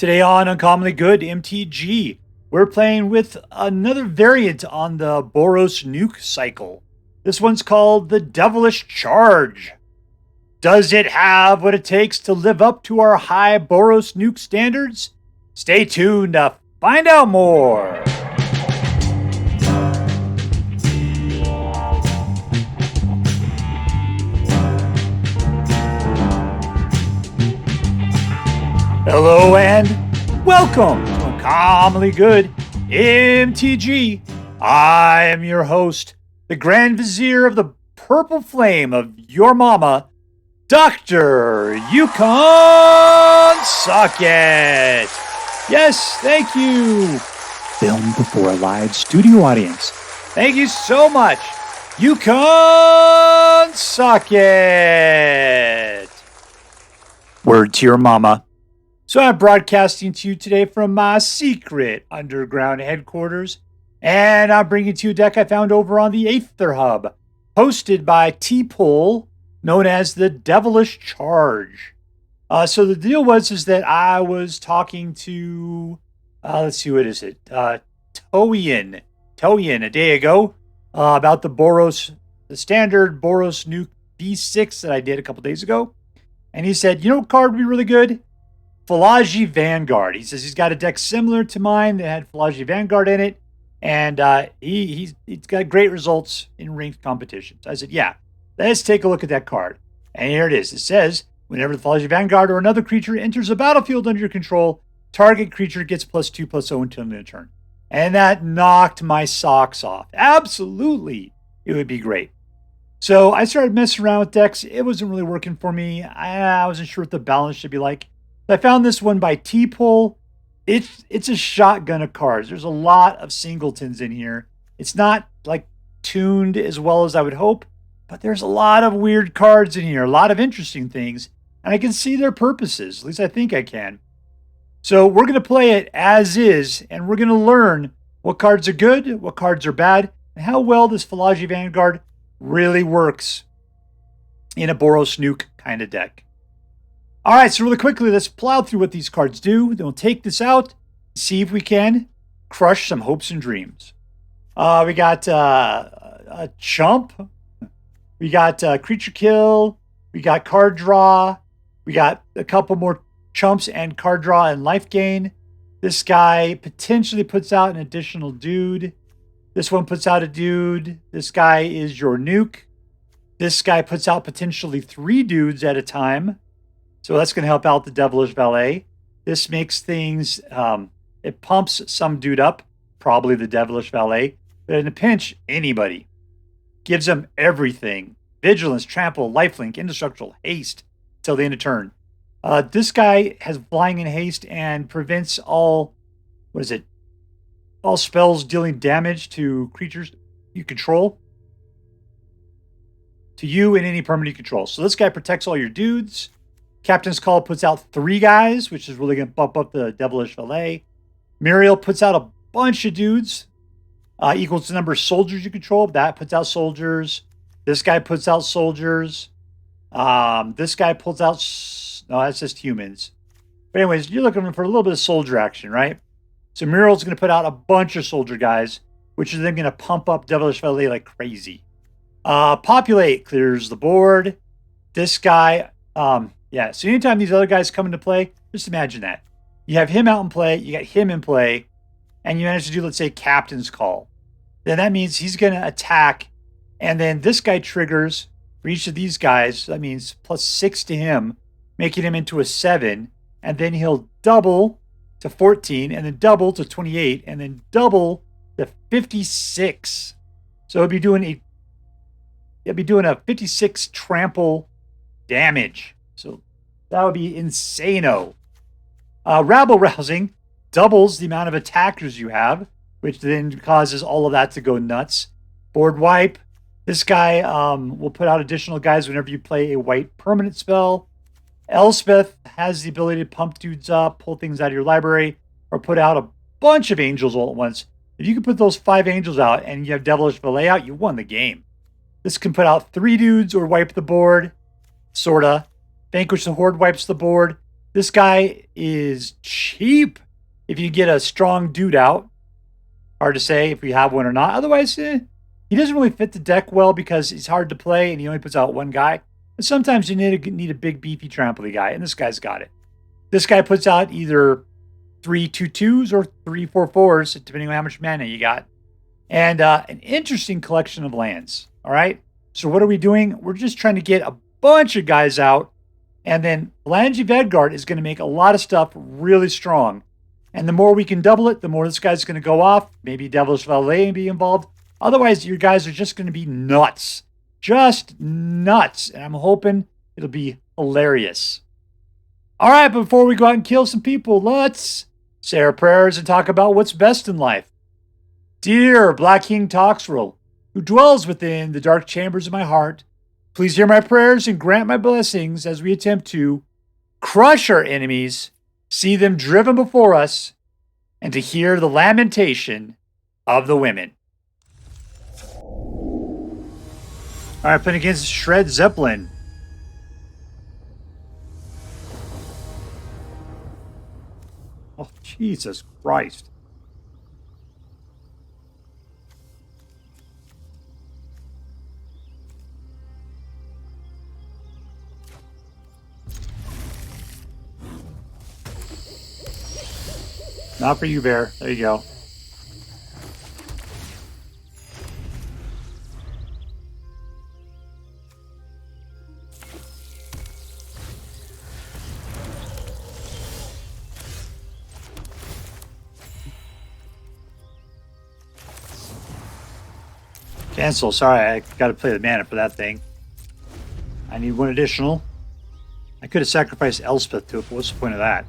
Today on Uncommonly Good MTG, we're playing with another variant on the BOROS NUKE cycle. This one's called the Devilish Charge. Does it have what it takes to live up to our high BOROS NUKE standards? Stay tuned to find out more. Hello and welcome to Uncommonly Good MTG. I am your host, the Grand Vizier of the Purple Flame of your mama, Dr. Yukon Socket. Yes, thank you. Filmed before a live studio audience. Thank you so much, Yukon Socket. Word to your mama. So I'm broadcasting to you today from my secret underground headquarters, and I'm bringing to you a deck I found over on the Aether Hub, hosted by tpull, known as the Devilish Charge. So the deal is that I was talking to, let's see, what is it? Toyin a day ago, about the standard BOROS NUKE V6 that I did a couple days ago. And he said, you know what card would be really good? Plaza Vanguard. He says he's got a deck similar to mine that had Plaza Vanguard in it, and he's got great results in ranked competitions. I said, yeah, let's take a look at that card. And here it is. It says, whenever the Plaza Vanguard or another creature enters a battlefield under your control, target creature gets +2/+0 until the end of the turn. And that knocked my socks off. Absolutely, it would be great. So I started messing around with decks. It wasn't really working for me. I wasn't sure what the balance should be like. I found this one by tpull. It's a shotgun of cards. There's a lot of singletons in here. It's not like tuned as well as I would hope, but there's a lot of weird cards in here, a lot of interesting things, and I can see their purposes. At least I think I can. So we're going to play it as is, and we're going to learn what cards are good, what cards are bad, and how well this Plaza Vanguard really works in a BOROS NUKE kind of deck. All right, so really quickly, let's plow through what these cards do. Then we'll take this out, see if we can crush some hopes and dreams. We got a chump. We got creature kill. We got card draw. We got a couple more chumps and card draw and life gain. This guy potentially puts out an additional dude. This one puts out a dude. This guy is your nuke. This guy puts out potentially 3 dudes at a time. So that's going to help out the Devilish Valet. This makes things, it pumps some dude up, probably the Devilish Valet. But in a pinch, anybody. Gives them everything. Vigilance, trample, lifelink, indestructible, haste, till the end of turn. This guy has flying and haste and prevents all spells dealing damage to creatures you control. To you and any permanent you control. So this guy protects all your dudes. Captain's Call puts out 3 guys, which is really going to bump up the Devilish Valet. Muriel puts out a bunch of dudes, equals the number of soldiers you control. That puts out soldiers. This guy puts out soldiers. This guy pulls out... No, that's just humans. But anyways, you're looking for a little bit of soldier action, right? So Muriel's going to put out a bunch of soldier guys, which is then going to pump up Devilish Valet like crazy. Populate clears the board. This guy... Yeah, so anytime these other guys come into play, just imagine that. You have him out in play, you got him in play, and you manage to do, let's say, Captain's Call. Then that means he's going to attack, and then this guy triggers for each of these guys. That means +6 to him, making him into a 7, and then he'll double to 14, and then double to 28, and then double to 56. So he'll be doing a 56 trample damage. So that would be insano. Rabble Rousing doubles the amount of attackers you have, which then causes all of that to go nuts. Board wipe. This guy will put out additional guys whenever you play a white permanent spell. Elspeth has the ability to pump dudes up, pull things out of your library, or put out a bunch of angels all at once. If you can put those 5 angels out and you have Devilish Valet out, you won the game. This can put out 3 dudes or wipe the board, sorta. Vanquish the Horde wipes the board. This guy is cheap if you get a strong dude out. Hard to say if we have one or not. Otherwise, he doesn't really fit the deck well because he's hard to play and he only puts out one guy. And sometimes you need a big, beefy, trampoline guy, and this guy's got it. This guy puts out either 3 2/2s or 3 4/4s, depending on how much mana you got. And an interesting collection of lands. All right. So what are we doing? We're just trying to get a bunch of guys out. And then Phalange Vanguard is going to make a lot of stuff really strong. And the more we can double it, the more this guy's going to go off. Maybe Devilish Valet be involved. Otherwise, your guys are just going to be nuts. Just nuts. And I'm hoping it'll be hilarious. All right, before we go out and kill some people, let's say our prayers and talk about what's best in life. Dear Black King Toxrill, who dwells within the dark chambers of my heart, please hear my prayers and grant my blessings as we attempt to crush our enemies, see them driven before us, and to hear the lamentation of the women. All right, playing against Shred Zeppelin. Oh, Jesus Christ. Not for you, Bear. There you go. Cancel. Sorry, I got to play the mana for that thing. I need one additional. I could have sacrificed Elspeth to it, but what's the point of that?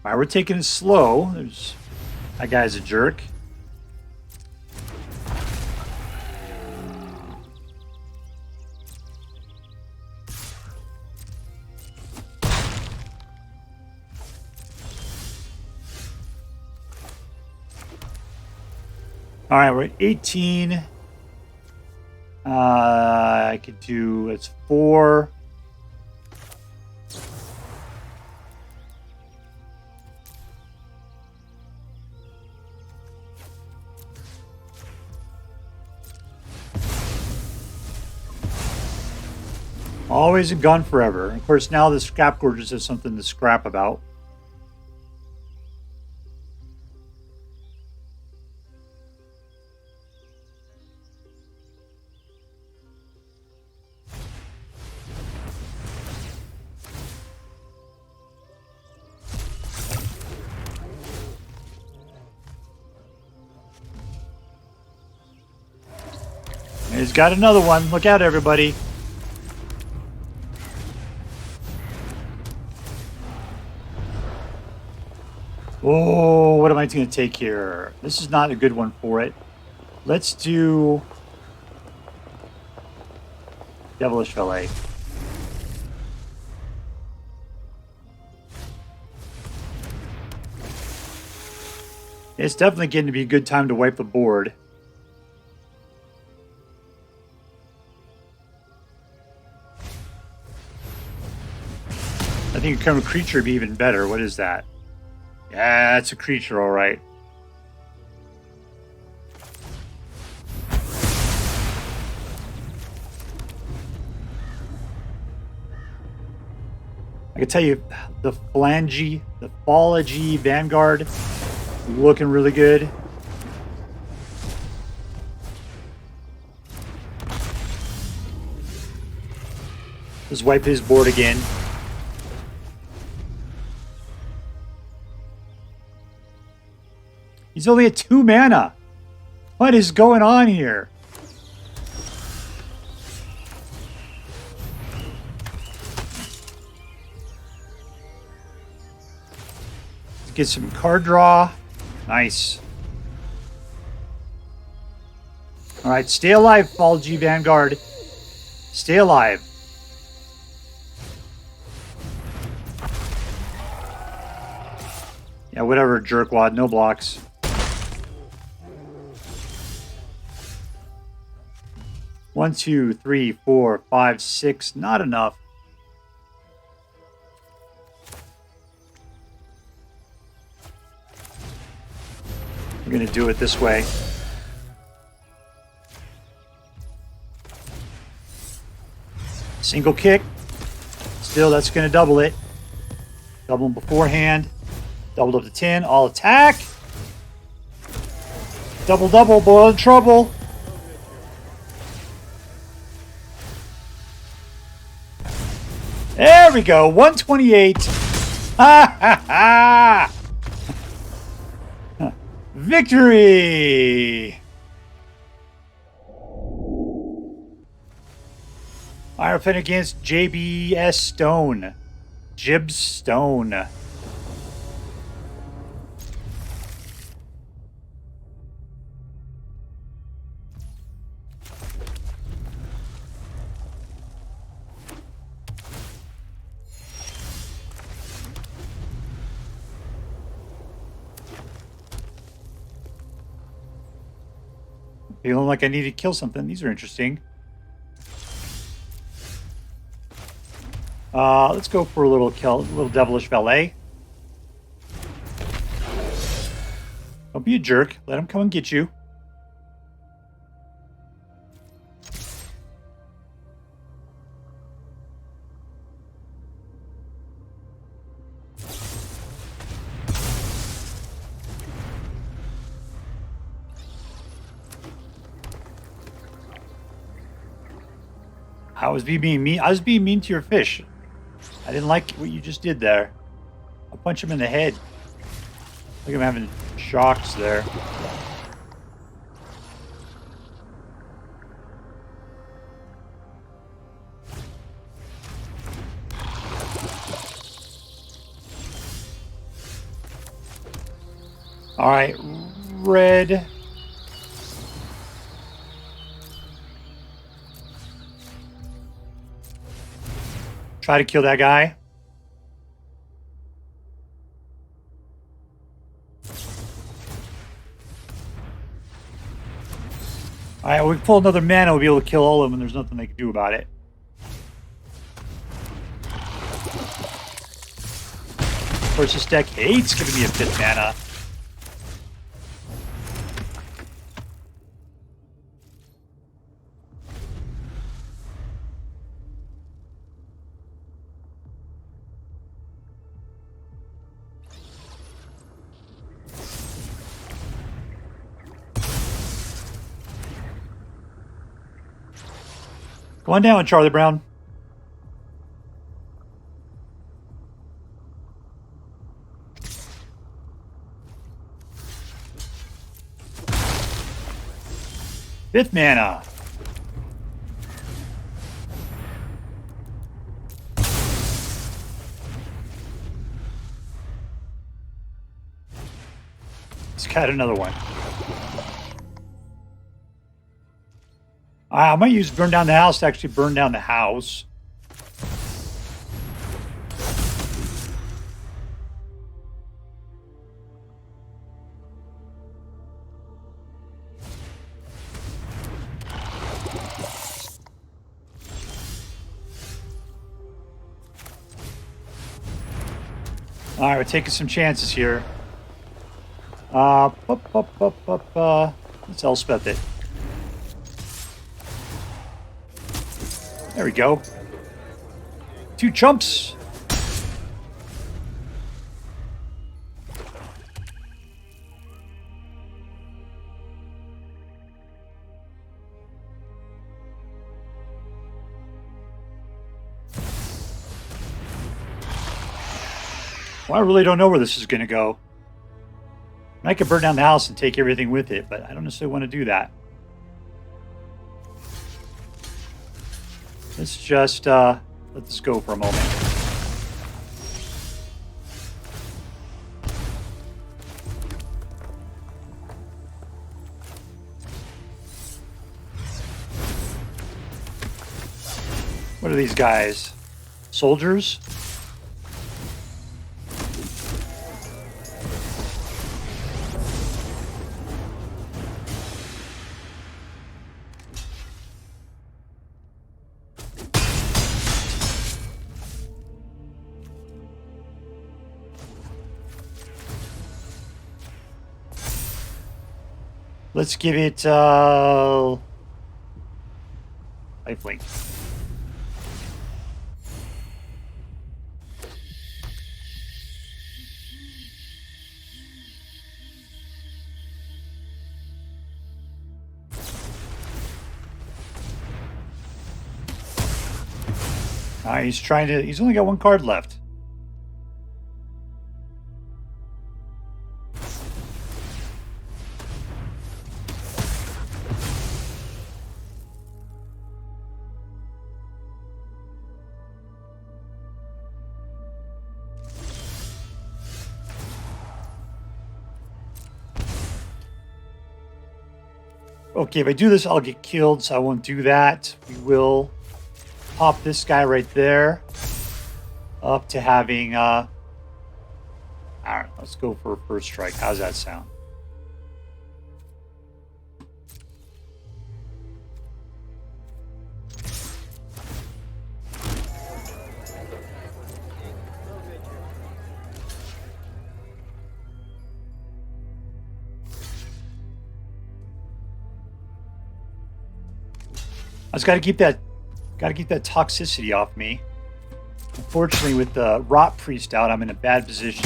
All right, we're taking it slow. That guy's a jerk. All right, we're at 18. I could do, it's 4. Always a gun forever. Of course, now the Scrap Gorges has something to scrap about. He's got another one. Look out, everybody. Oh, what am I going to take here? This is not a good one for it. Let's do Devilish Valet. It's definitely getting to be a good time to wipe the board. I think a current creature would be even better. What is that? Yeah, it's a creature, all right. I can tell you, the Phalange, the Phalange Vanguard, looking really good. Let's wipe his board again. He's only at 2 mana. What is going on here? Let's get some card draw. Nice. All right, stay alive, Phalange Vanguard. Stay alive. Yeah, whatever, jerkwad. No blocks. One, two, three, 4, 5, 6. Not enough. We're going to do it this way. Single kick. Still, that's going to double it. Double them beforehand. Doubled up to 10. All attack. Double, double. Boil in trouble. There we go. 128. Ha ha ha. Victory! Iron Fin against jbsstone. Jibstone. Feeling like I need to kill something. These are interesting. Let's go for a little Devilish Valet. Don't be a jerk. Let him come and get you. I was being mean. I was being mean to your fish. I didn't like what you just did there. I'll punch him in the head. Look at him having shocks there. All right, red. Try to kill that guy. Alright, we pull another mana, we'll be able to kill all of them, and there's nothing they can do about it. Of course, this deck hates giving me a 5th mana. Go on down, Charlie Brown. Fifth mana. Let's cut another one. I might use burn down the house to actually burn down the house. All right, we're taking some chances here. Let's Elspeth it. There we go. 2 chumps. Well, I really don't know where this is going to go. I could burn down the house and take everything with it, but I don't necessarily want to do that. Let's just let this go for a moment. these guys? Soldiers? Let's give it lifelink. He's only got one card left. Okay, if I do this, I'll get killed, so I won't do that. We will pop this guy right there up to having, all right, let's go for a first strike. How's that sound? I just got to keep that toxicity off me. Unfortunately, with the Rot Priest out, I'm in a bad position.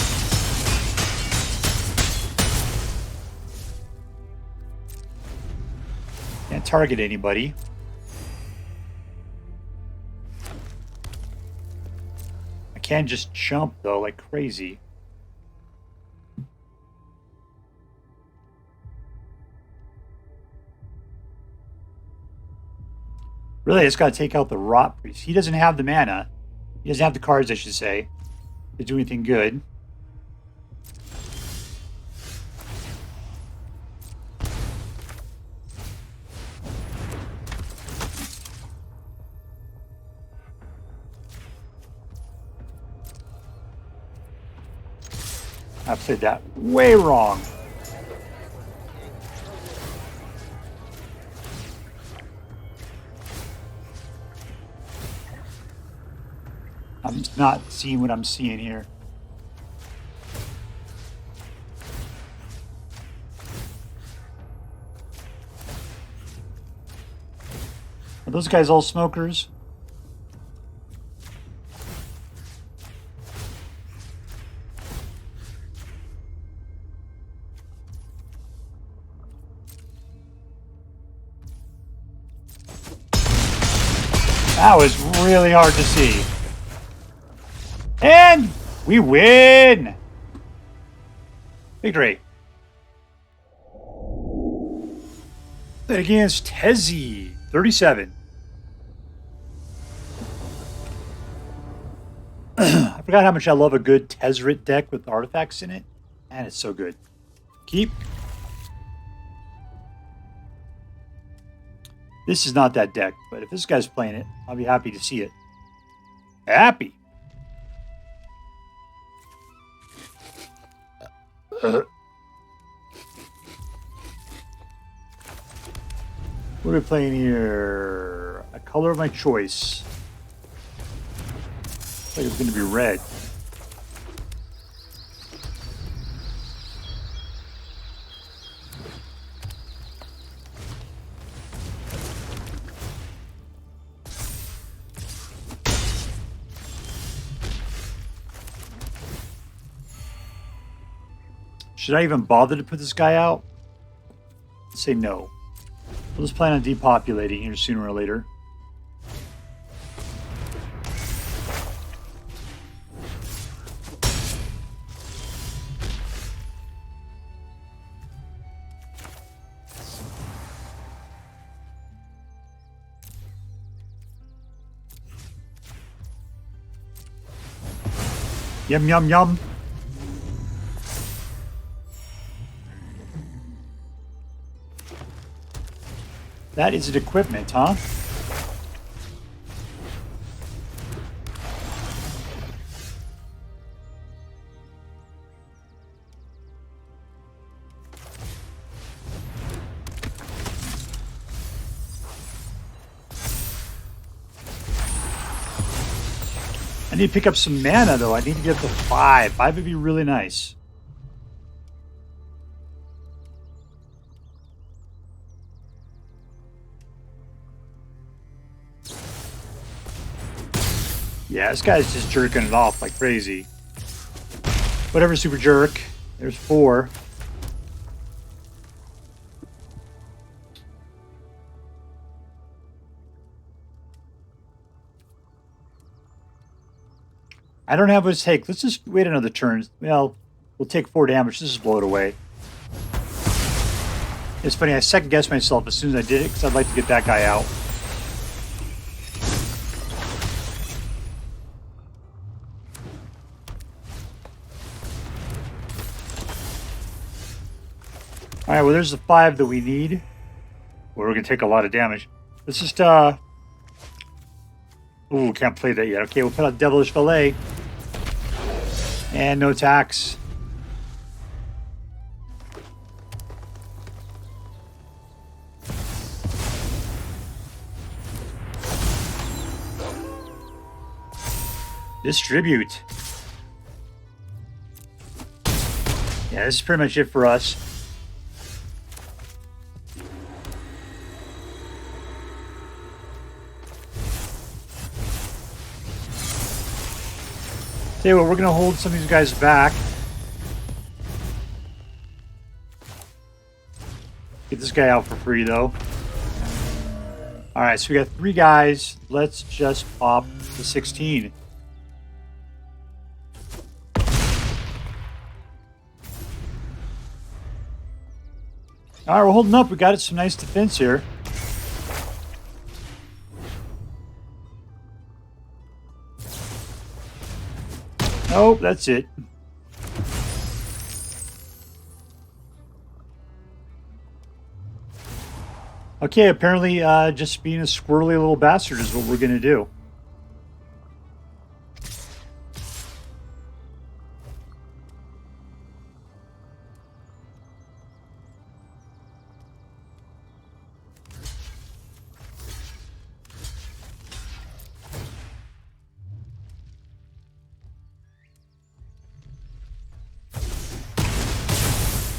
Can't target anybody. I can just jump though, like crazy. Really, I just got to take out the Rot Priest. He doesn't have the mana. He doesn't have the cards, I should say, to do anything good. I played that way wrong. I'm just not seeing what I'm seeing here. Are those guys all smokers? That was really hard to see. And we win! Victory. Played against Tezzy, 37. I forgot how much I love a good Tezzeret deck with artifacts in it. Man, it's so good. Keep. This is not that deck, but if this guy's playing it, I'll be happy to see it. Happy. What are we playing here? A color of my choice. I think it's going to be red. Should I even bother to put this guy out? Let's say no. We'll just plan on depopulating here sooner or later. Yum, yum, yum. That is an equipment, huh? I need to pick up some mana, though. I need to get up to 5. 5 would be really nice. Yeah, this guy's just jerking it off like crazy. Whatever, super jerk. There's 4. I don't have what it takes. Let's just wait another turn. Well, we'll take 4 damage. Let's just blow it away. It's funny, I second-guessed myself as soon as I did it because I'd like to get that guy out. Alright, well, there's the 5 that we need. Well, we're going to take a lot of damage. Let's just, ooh, can't play that yet. Okay, we'll put out Devilish Valet. And no attacks. Distribute. Yeah, this is pretty much it for us. Tell you what, we're going to hold some of these guys back. Get this guy out for free, though. Alright, so we got 3 guys. Let's just pop the 16. Alright, we're holding up. We got some nice defense here. Nope, that's it. Okay, apparently just being a squirrely little bastard is what we're going to do.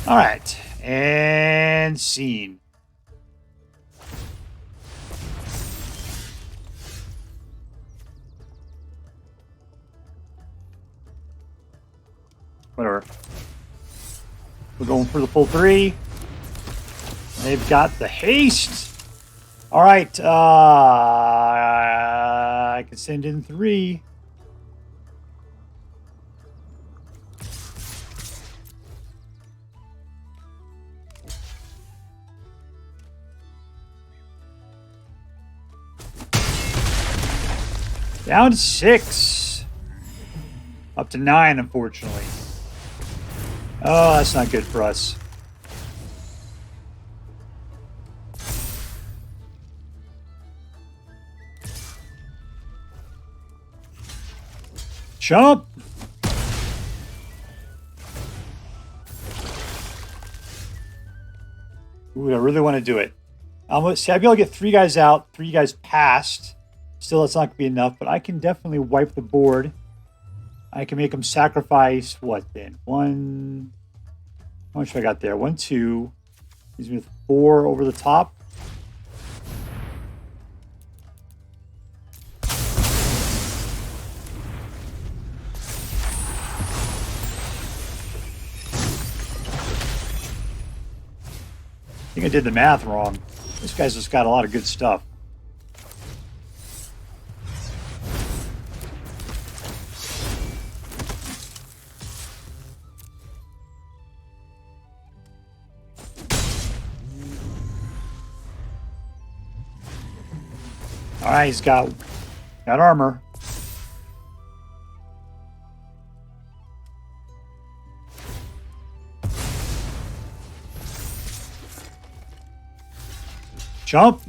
All right, and scene. Whatever. We're going for the full 3. They've got the haste. All right, I can send in 3. Down to 6. Up to 9, unfortunately. Oh, that's not good for us. Jump! Ooh, I really want to do it. See, I'd be able to get 3 guys out, 3 guys past. Still, that's not going to be enough, but I can definitely wipe the board. I can make them sacrifice, what then? 1... How much have I got there? 1, 2. Leaves me with 4 over the top. I think I did the math wrong. This guy's just got a lot of good stuff. Alright, he's got armor. Jump.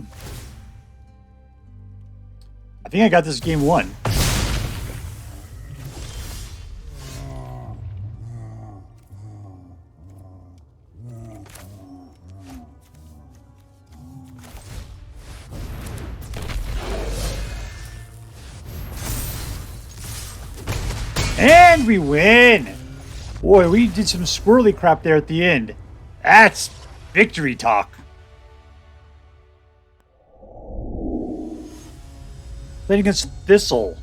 I think I got this game won. And we win! Boy, we did some squirrely crap there at the end. That's victory talk. Playing against Thistle.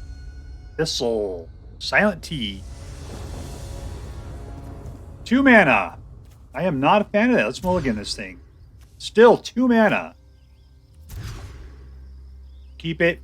Thistle. Silent T. 2 mana. I am not a fan of that. Let's mulligan this thing. Still 2 mana. Keep it.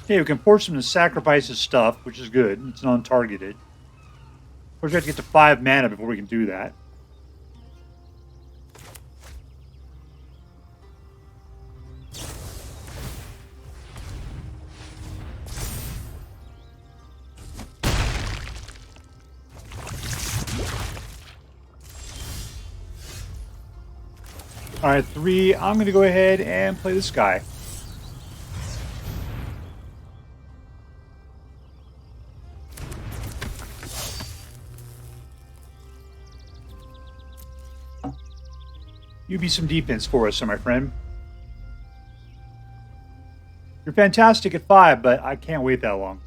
Okay, we can force him to sacrifice his stuff, which is good. It's non-targeted. Of course, we have to get to 5 mana before we can do that. Alright, 3. I'm going to go ahead and play this guy. You be some defense for us, my friend. You're fantastic at 5, but I can't wait that long.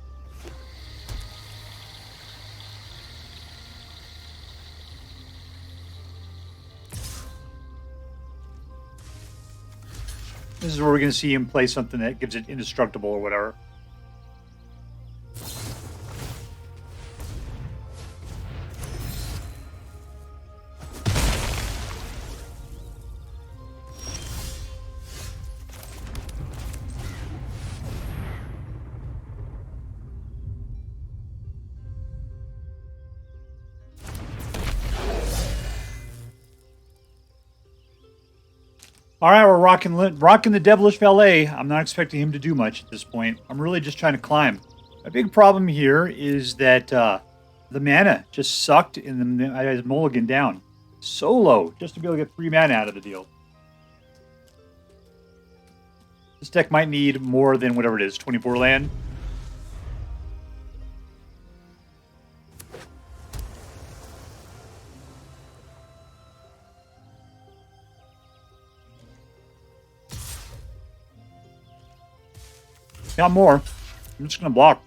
This is where we're going to see him play something that gives it indestructible or whatever. All right, we're rocking the Devilish Valet. I'm not expecting him to do much at this point. I'm really just trying to climb. A big problem here is that the mana just sucked and I had mulligan down. So low, just to be able to get 3 mana out of the deal. This deck might need more than whatever it is, 24 land. Got more. I'm just going to block.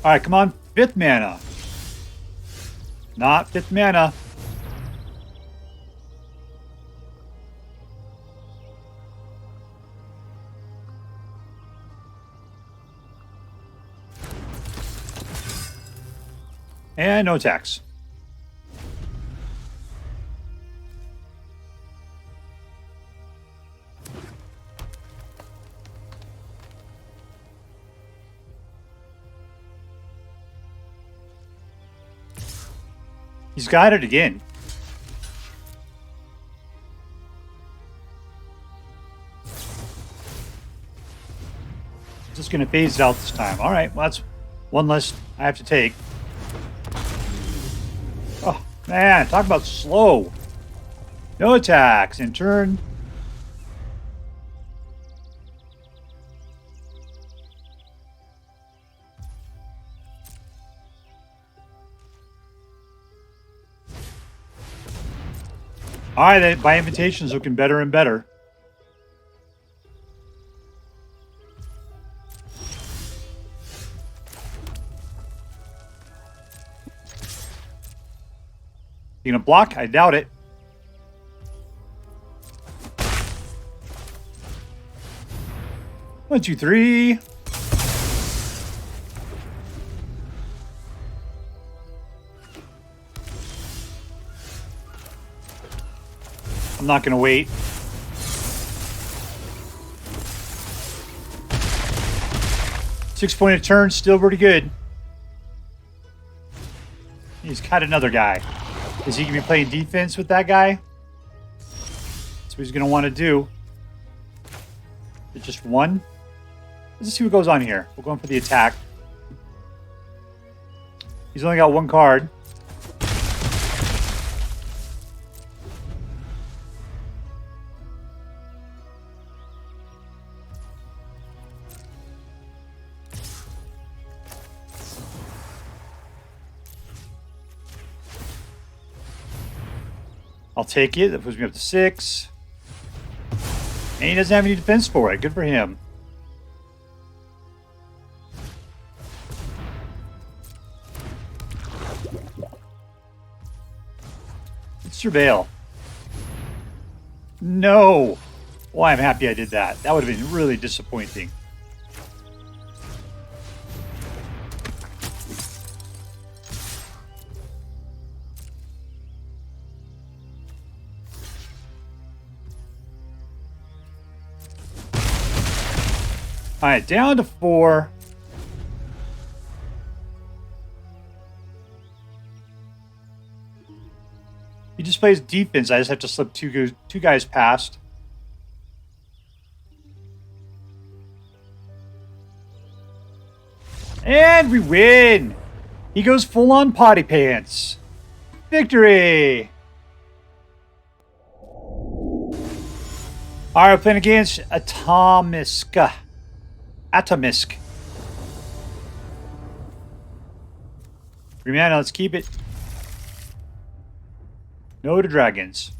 All right, come on. 5th mana. Not 5th mana. And no attacks. He's got it again. Just going to phase it out this time. All right, well, that's one less I have to take. Oh, man, talk about slow. No attacks in turn. All right, by invitation's looking better and better. You gonna block? I doubt it. One, two, three. I'm not gonna wait. Six-point a turn, still pretty good. He's got another guy. Is he going to be playing defense with that guy? That's what he's going to want to do. Is it just one? Let's see what goes on here. We're going for the attack. He's only got one card. I'll take it. That puts me up to 6. And he doesn't have any defense for it. Good for him. Let's surveil. No. Well, I'm happy I did that. That would have been really disappointing. All right, down to 4. He just plays defense. I just have to slip two guys past. And we win! He goes full on potty pants. Victory! All right, we're playing against Atomisk. 3 mana, let's keep it. No to dragons.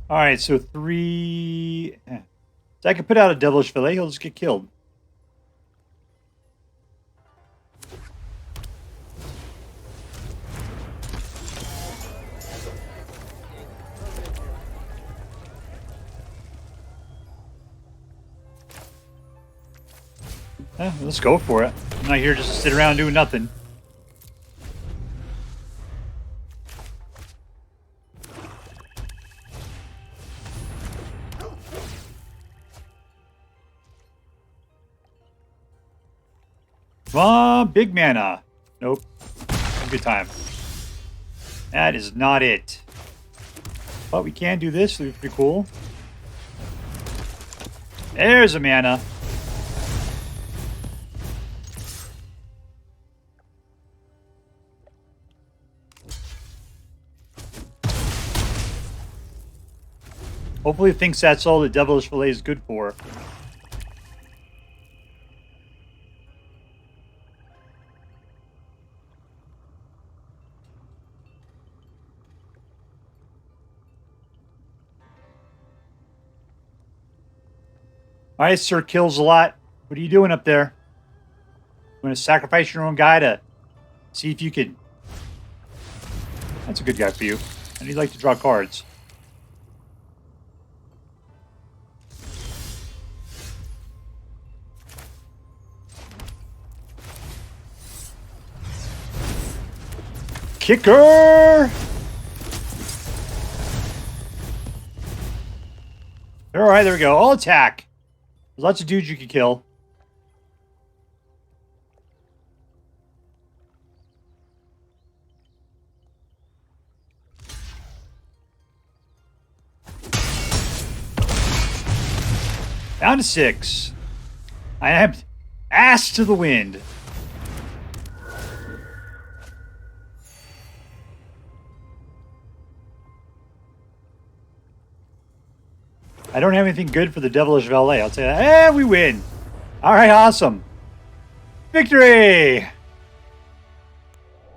Alright, so 3... So I can put out a Devilish Valet, he'll just get killed. Let's go for it. I'm not here just to sit around doing nothing. Come on, big mana. Nope. Good time. That is not it. But we can do this, so it's pretty cool. There's a mana. Hopefully it thinks that's all the Devilish Valet is good for. Alright, Sir Kills a lot. What are you doing up there? You want to sacrifice your own guy to see if you can... That's a good guy for you. And he'd like to draw cards. Kicker! Alright, there we go. All attack. There's lots of dudes you can kill. Down to 6. I am ass to the wind. I don't have anything good for the Devilish Valet. I'll say that. And we win. All right, awesome. Victory!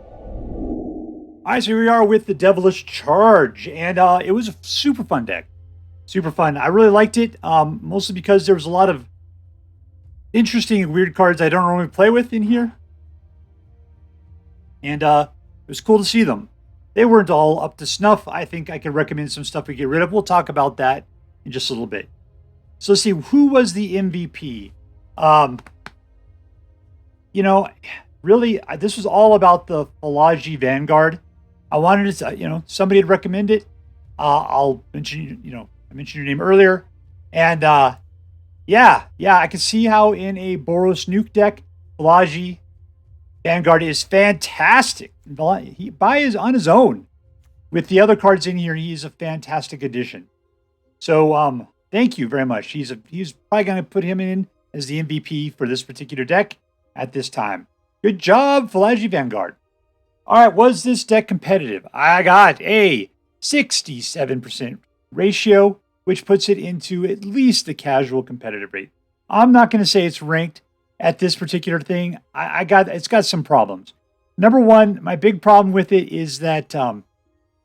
All right, so here we are with the Devilish Charge. And it was a super fun deck. Super fun. I really liked it, mostly because there was a lot of interesting and weird cards I don't normally play with in here. And it was cool to see them. They weren't all up to snuff. I think I could recommend some stuff we get rid of. We'll talk about that in just a little bit. So let's see, who was the MVP? You know, really, this was all about the Falagi Vanguard. I wanted to, somebody had recommended it. I'll mention, I mentioned your name earlier. And yeah, I can see how in a Boros nuke deck, Balaji Vanguard is fantastic. He on his own. With the other cards in here, he's a fantastic addition. So thank you very much. He's probably going to put him in as the MVP for this particular deck at this time. Good job, Balaji Vanguard. All right, was this deck competitive? I got a 67% ratio, which puts it into at least the casual competitive rate. I'm not going to say it's ranked at this particular thing. It's got some problems. Number one, my big problem with it is that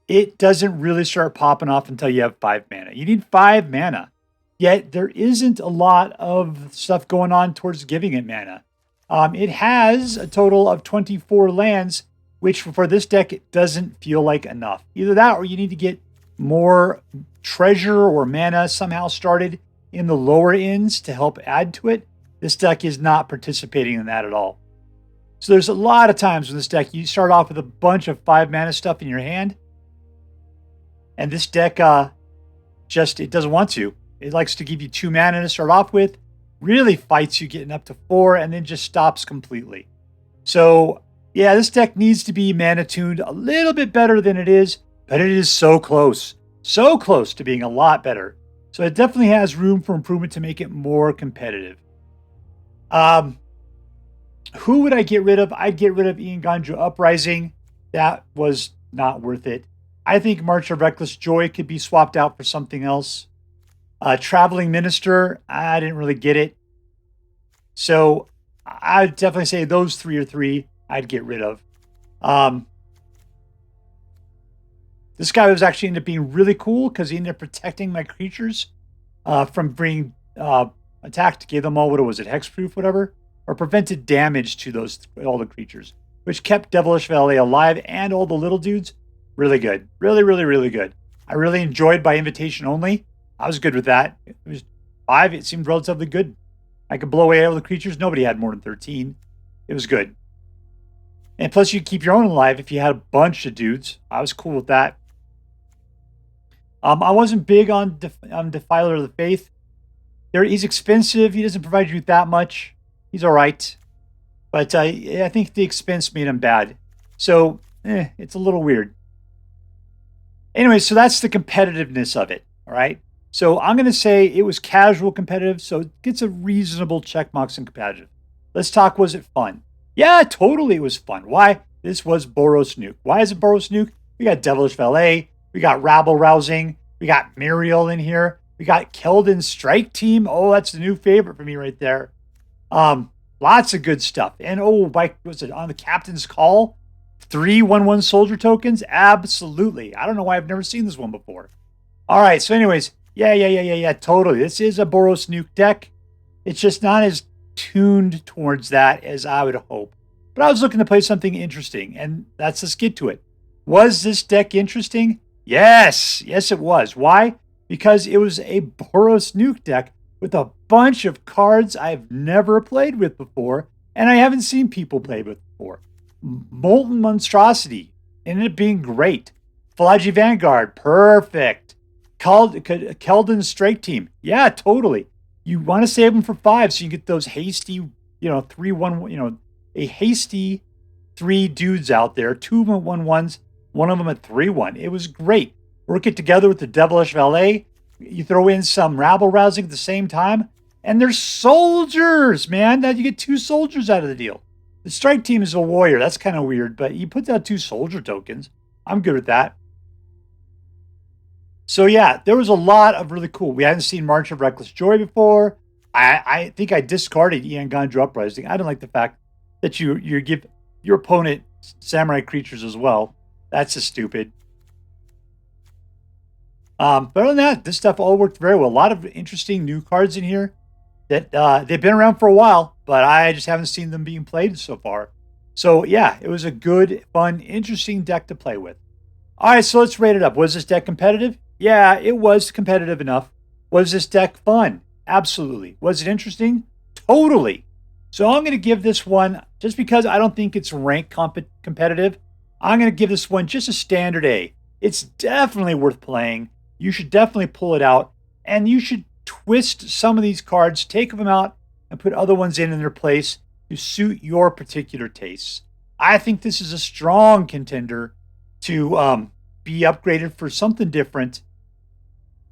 it doesn't really start popping off until you have 5 mana. You need 5 mana. Yet there isn't a lot of stuff going on towards giving it mana. It has a total of 24 lands, which for this deck, it doesn't feel like enough. Either that or you need to get more treasure or mana somehow started in the lower ends to help add to it. This deck is not participating in that at all. So there's a lot of times with this deck, you start off with a bunch of 5 mana stuff in your hand. And this deck it doesn't want to. It likes to give you 2 mana to start off with, really fights you getting up to 4, and then just stops completely. So yeah, this deck needs to be mana tuned a little bit better than it is, but it is so close to being a lot better. So it definitely has room for improvement to make it more competitive. Who would I get rid of? I'd get rid of Eiganjo Uprising. That was not worth it. I think March of Reckless Joy could be swapped out for something else. Traveling Minister, I didn't really get it. So I'd definitely say those 3 are 3 I'd get rid of. This guy was actually ended up being really cool because he ended up protecting my creatures from being attacked. Gave them all, what was it, hexproof, whatever, or prevented damage to all the creatures, which kept Devilish Valet alive and all the little dudes. Really good. Really, really, really good. I really enjoyed by invitation only. I was good with that. It was 5. It seemed relatively good. I could blow away all the creatures. Nobody had more than 13. It was good. And plus, you keep your own alive if you had a bunch of dudes. I was cool with that. I wasn't big on Defiler of the Faith. He's expensive. He doesn't provide you with that much. He's all right. But I think the expense made him bad. So, it's a little weird. Anyway, so that's the competitiveness of it. All right. So I'm going to say it was casual competitive. So it gets a reasonable check marks in competitive. Let's talk, was it fun? Yeah, totally it was fun. Why? This was Boros Nuke. Why is it Boros Nuke? We got Devilish Valet. We got Rabble Rousing. We got Muriel in here. We got Keldon Strike Team. Oh, that's the new favorite for me right there. Lots of good stuff. And was it on the Captain's Call? 3 1/1 soldier tokens? Absolutely. I don't know why I've never seen this one before. All right. So anyways, yeah, totally. This is a Boros Nuke deck. It's just not as tuned towards that as I would hope. But I was looking to play something interesting, and let's get to it. Was this deck interesting? Yes, it was. Why? Because it was a Boros Nuke deck with a bunch of cards I've never played with before, and I haven't seen people play with before. Molten Monstrosity ended up being great. Balaji Vanguard, perfect. Keldon Strike Team, yeah, totally. You want to save them for 5 so you get those hasty, 3/1, a hasty 3 dudes out there, 2 1/1s, one of them at 3/1. It was great. Work it together with the Devilish Valet. You throw in some Rabble Rousing at the same time, and they're soldiers, man. Now you get 2 soldiers out of the deal. The Strike Team is a warrior. That's kind of weird, but you put out 2 soldier tokens. I'm good with that. So yeah, there was a lot of really cool. We hadn't seen March of Reckless Joy before. I think I discarded Eiganjo Uprising. I don't like the fact that you give your opponent samurai creatures as well. That's just stupid. But other than that, this stuff all worked very well. A lot of interesting new cards in here that they've been around for a while, but I just haven't seen them being played so far. So yeah, it was a good, fun, interesting deck to play with. All right, so let's rate it up. Was this deck competitive? Yeah, it was competitive enough. Was this deck fun? Absolutely. Was it interesting? Totally. So I'm going to give this one, just because I don't think it's rank competitive, I'm going to give this one just a standard A. It's definitely worth playing. You should definitely pull it out, and you should twist some of these cards, take them out, and put other ones in their place to suit your particular tastes. I think this is a strong contender to be upgraded for something different,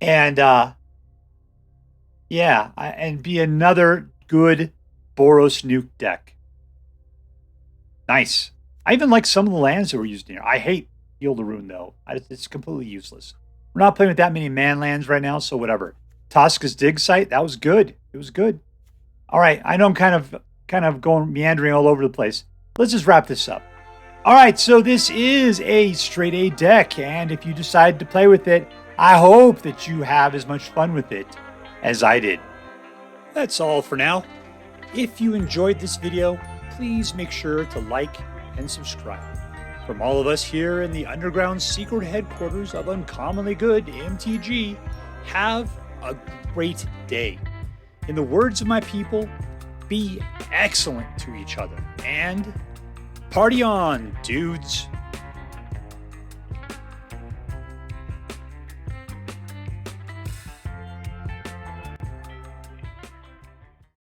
and and be another good Boros Nuke deck. Nice. I even like some of the lands that were used here. I hate Field of Ruin, though. It's completely useless. We're not playing with that many man lands right now, so whatever. Tosca's Dig Site, that was good. It was good. All right, I know I'm kind of going meandering all over the place. Let's just wrap this up. All right, so this is a straight A deck, and if you decide to play with it, I hope that you have as much fun with it as I did. That's all for now. If you enjoyed this video, please make sure to like and subscribe. From all of us here in the underground secret headquarters of Uncommonly Good MTG, have a great day. In the words of my people, be excellent to each other, and party on, dudes.